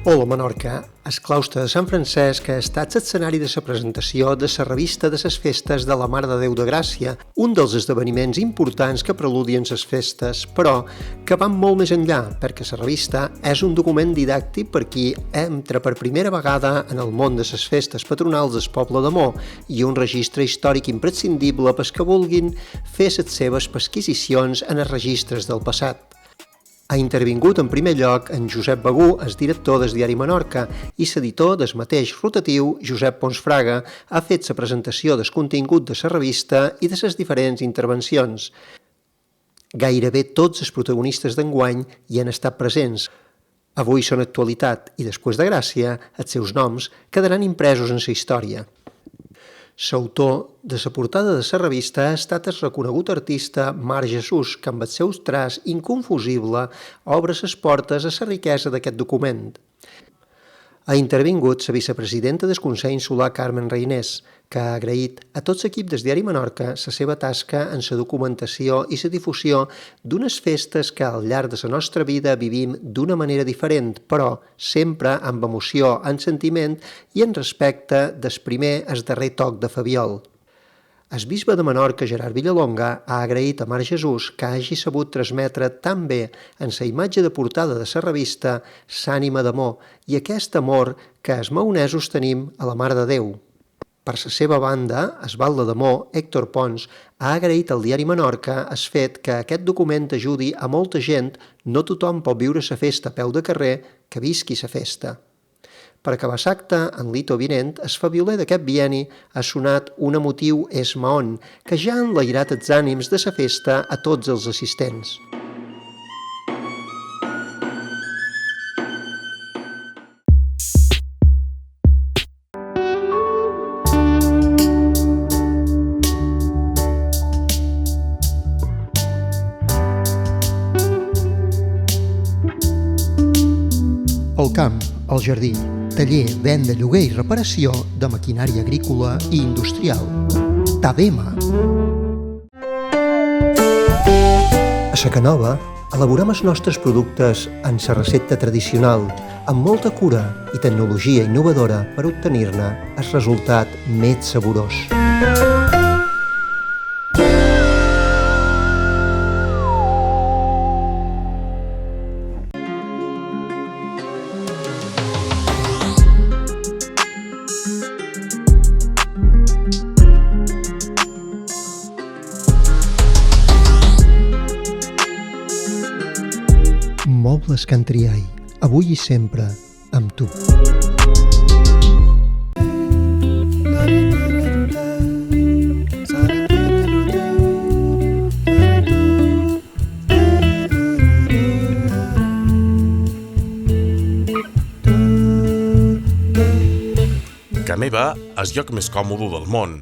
Hola, Menorca. El claustre de Sant Francesc ha estat l'escenari de la presentació de la revista de les festes de la Mare de Déu de Gràcia, un dels esdeveniments importants que preludien les festes, però que van molt més enllà, perquè la revista és un document didàctic per qui entra per primera vegada en el món de les festes patronals del poble de Mo i un registre històric imprescindible pels que vulguin fer les seves pesquisicions en els registres del passat. Ha intervingut en primer lloc en Josep Begú, el director del diari Menorca, i l'editor del mateix rotatiu, Josep Pons Fraga, ha fet la presentació del contingut de la revista i de les diferents intervencions. Gairebé tots els protagonistes d'enguany hi han estat presents. Avui són actualitat i, després de Gràcia, els seus noms quedaran impresos en la història. L'autor de la portada de la revista ha estat el reconegut artista Marc Jesús, que amb el seu traç inconfusible obre les portes a la riquesa d'aquest document. Ha intervingut la vicepresidenta del Consell Insular Carmen Reinés, que ha agraït a tot l'equip del diari Menorca la seva tasca en la documentació i la difusió d'unes festes que al llarg de la nostra vida vivim d'una manera diferent, però sempre amb emoció, en sentiment i en respecte del primer al darrer toc de Fabiol. El bisbe de Menorca, Gerard Villalonga, ha agraït a Marc Jesús que hagi sabut transmetre tan bé en la imatge de portada de la revista l'ànima d'amor i aquest amor que els maonesos tenim a la Mare de Déu. Per la seva banda, el batlle de Mo, Héctor Pons, ha agraït al diari Menorca el fet que aquest document ajudi a molta gent, no tothom pot viure la festa a peu de carrer, que visqui la festa. Per acabar l'acte, en Lito Vinent, el fabioler d'aquest bienni ha sonat un emotiu Es Mahón, que ja ha enlairat els ànims de la festa a tots els assistents. El camp, el jardí, taller, venda, lloguer i reparació de maquinària agrícola i industrial. Tadema. A la Canova elaborem els nostres productes en la recepta tradicional, amb molta cura i tecnologia innovadora per obtenir-ne el resultat més saborós. Mobles Can Triay, avui i sempre, amb tu. Ca meva és el lloc més còmode del món